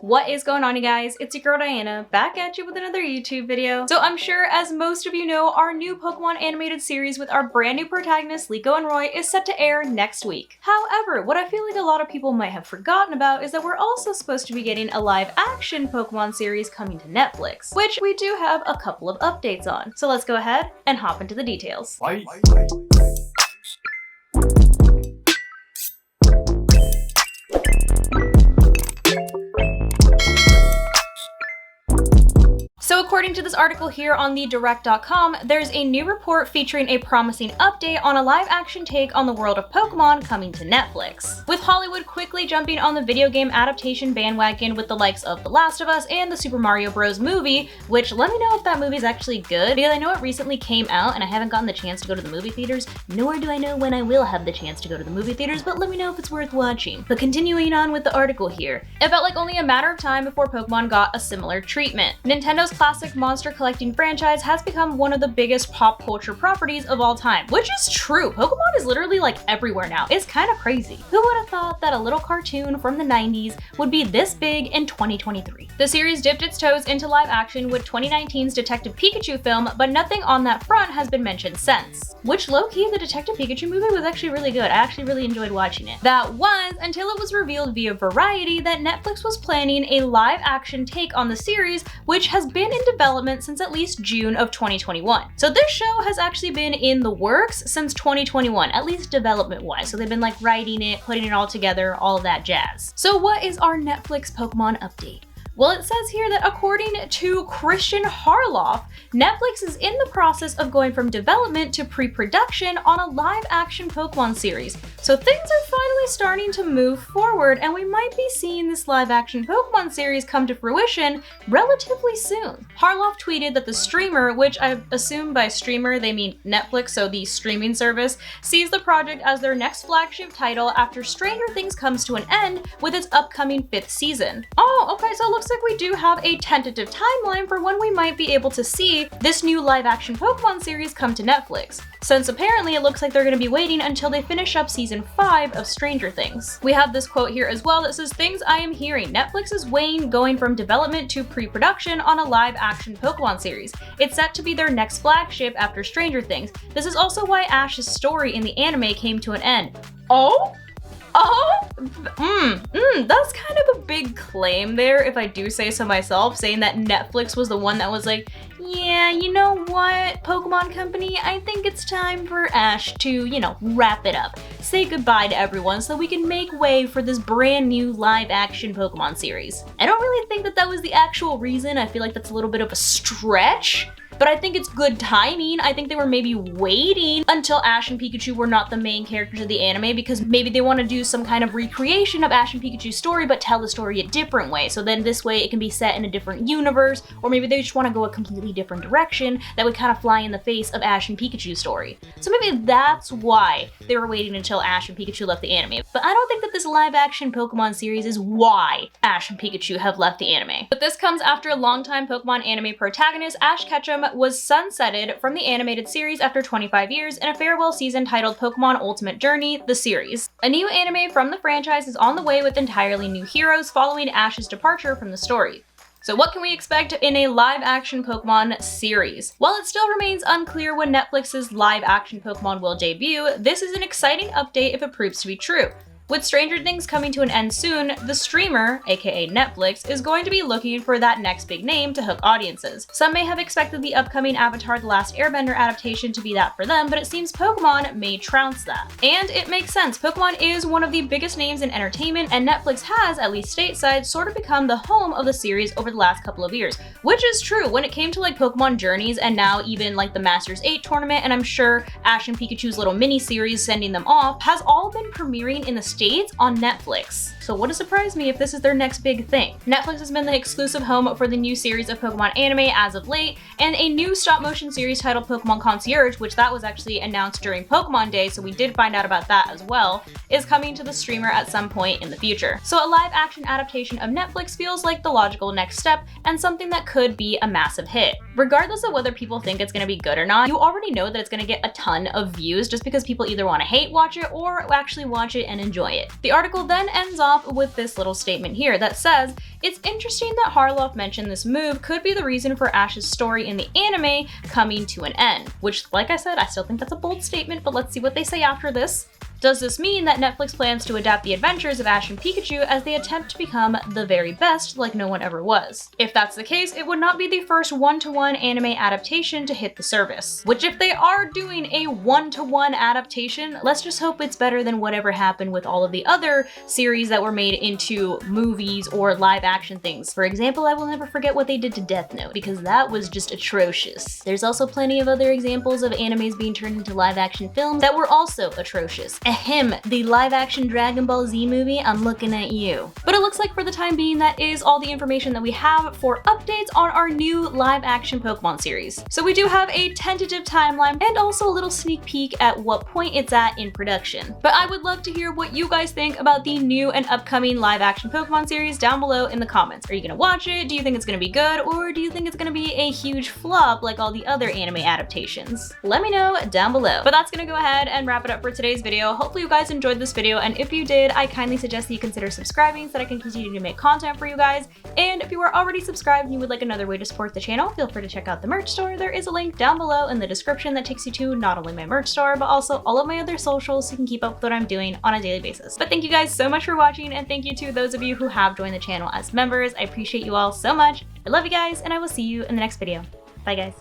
What is going on, you guys? It's your girl Diana, back at you with another YouTube video. So I'm sure, as most of you know, our new Pokemon animated series with our brand new protagonists, Liko and Roy, is set to air next week. However, what I feel like a lot of people might have forgotten about is that we're also supposed to be getting a live-action Pokemon series coming to Netflix, which we do have a couple of updates on. So let's go ahead and hop into the details. So according to this article here on thedirect.com, there's a new report featuring a promising update on a live-action take on the world of Pokemon coming to Netflix. With Hollywood quickly jumping on the video game adaptation bandwagon with the likes of The Last of Us and the Super Mario Bros. Movie, which let me know if that movie's actually good, because I know it recently came out and I haven't gotten the chance to go to the movie theaters, nor do I know when I will have the chance to go to the movie theaters, but let me know if it's worth watching. But continuing on with the article here, it felt like only a matter of time before Pokemon got a similar treatment. Nintendo's classic monster collecting franchise has become one of the biggest pop culture properties of all time, which is true. Pokemon is literally like everywhere now. It's kind of crazy. Who would have thought that a little cartoon from the 90s would be this big in 2023? The series dipped its toes into live action with 2019's Detective Pikachu film, but nothing on that front has been mentioned since. Which low-key, the Detective Pikachu movie was actually really good. I actually really enjoyed watching it. That was until it was revealed via Variety that Netflix was planning a live action take on the series, which has been in development since at least June of 2021. So this show has actually been in the works since 2021, at least development-wise. So they've been like writing it, putting it all together, all of that jazz. So what is our Netflix Pokemon update? Well, it says here that according to Christian Harloff, Netflix is in the process of going from development to pre-production on a live-action Pokemon series. So things are finally starting to move forward, and we might be seeing this live-action Pokemon series come to fruition relatively soon. Harloff tweeted that the streamer, which I assume by streamer they mean Netflix, so the streaming service, sees the project as their next flagship title after Stranger Things comes to an end with its upcoming 5th season. Oh, okay, so it looks like we do have a tentative timeline for when we might be able to see this new live-action Pokemon series come to Netflix, since apparently it looks like they're going to be waiting until they finish up season 5 of Stranger Things. We have this quote here as well that says, "Things I am hearing. Netflix is weighing going from development to pre-production on a live-action Pokemon series. It's set to be their next flagship after Stranger Things. This is also why Ash's story in the anime came to an end." That's kind of a big claim there, if I do say so myself, saying that Netflix was the one that was like, yeah, you know what, Pokemon Company, I think it's time for Ash to, wrap it up. Say goodbye to everyone so we can make way for this brand new live-action Pokemon series. I don't really think that that was the actual reason. I feel like that's a little bit of a stretch, but I think it's good timing. I think they were maybe waiting until Ash and Pikachu were not the main characters of the anime, because maybe they want to do some kind of recreation of Ash and Pikachu's story, but tell the story a different way. So then this way it can be set in a different universe, or maybe they just want to go a completely different direction that would kind of fly in the face of Ash and Pikachu's story. So maybe that's why they were waiting until Ash and Pikachu left the anime. But I don't think that this live-action Pokemon series is why Ash and Pikachu have left the anime. But this comes after a longtime Pokemon anime protagonist, Ash Ketchum, was sunsetted from the animated series after 25 years in a farewell season titled Pokemon Ultimate Journey, the series. A new anime from the franchise is on the way with entirely new heroes following Ash's departure from the story. So what can we expect in a live-action Pokemon series? While it still remains unclear when Netflix's live-action Pokemon will debut, this is an exciting update if it proves to be true. With Stranger Things coming to an end soon, the streamer, aka Netflix, is going to be looking for that next big name to hook audiences. Some may have expected the upcoming Avatar: The Last Airbender adaptation to be that for them, but it seems Pokemon may trounce that. And it makes sense. Pokemon is one of the biggest names in entertainment, and Netflix has, at least stateside, sort of become the home of the series over the last couple of years. Which is true. When it came to like Pokemon Journeys and now even like the Masters 8 tournament, and I'm sure Ash and Pikachu's little mini-series sending them off, has all been premiering in the States on Netflix. So wouldn't surprise me if this is their next big thing. Netflix has been the exclusive home for the new series of Pokemon anime as of late, and a new stop-motion series titled Pokemon Concierge, which that was actually announced during Pokemon Day, so we did find out about that as well, is coming to the streamer at some point in the future. So a live-action adaptation of Netflix feels like the logical next step, and something that could be a massive hit. Regardless of whether people think it's gonna be good or not, you already know that it's gonna get a ton of views just because people either want to hate watch it or actually watch it and enjoy it. The article then ends off with this little statement here that says, It's interesting that Harloff mentioned this move could be the reason for Ash's story in the anime coming to an end, which, like I said, I still think that's a bold statement, but let's see what they say after this. Does this mean that Netflix plans to adapt the adventures of Ash and Pikachu as they attempt to become the very best like no one ever was? If that's the case, it would not be the first one-to-one anime adaptation to hit the service. Which, if they are doing a one-to-one adaptation, let's just hope it's better than whatever happened with all of the other series that were made into movies or live action things. For example, I will never forget what they did to Death Note, because that was just atrocious. There's also plenty of other examples of animes being turned into live action films that were also atrocious. Ahem, the live action Dragon Ball Z movie, I'm looking at you. But it looks like for the time being, that is all the information that we have for updates on our new live action Pokemon series. So we do have a tentative timeline and also a little sneak peek at what point it's at in production. But I would love to hear what you guys think about the new and upcoming live action Pokemon series down below in the comments. Are you gonna watch it? Do you think it's gonna be good? Or do you think it's gonna be a huge flop like all the other anime adaptations? Let me know down below. But that's gonna go ahead and wrap it up for today's video. Hopefully you guys enjoyed this video, and if you did, I kindly suggest that you consider subscribing so that I can continue to make content for you guys. And if you are already subscribed and you would like another way to support the channel, feel free to check out the merch store. There is a link down below in the description that takes you to not only my merch store, but also all of my other socials so you can keep up with what I'm doing on a daily basis. But thank you guys so much for watching, and thank you to those of you who have joined the channel as members. I appreciate you all so much. I love you guys, and I will see you in the next video. Bye guys.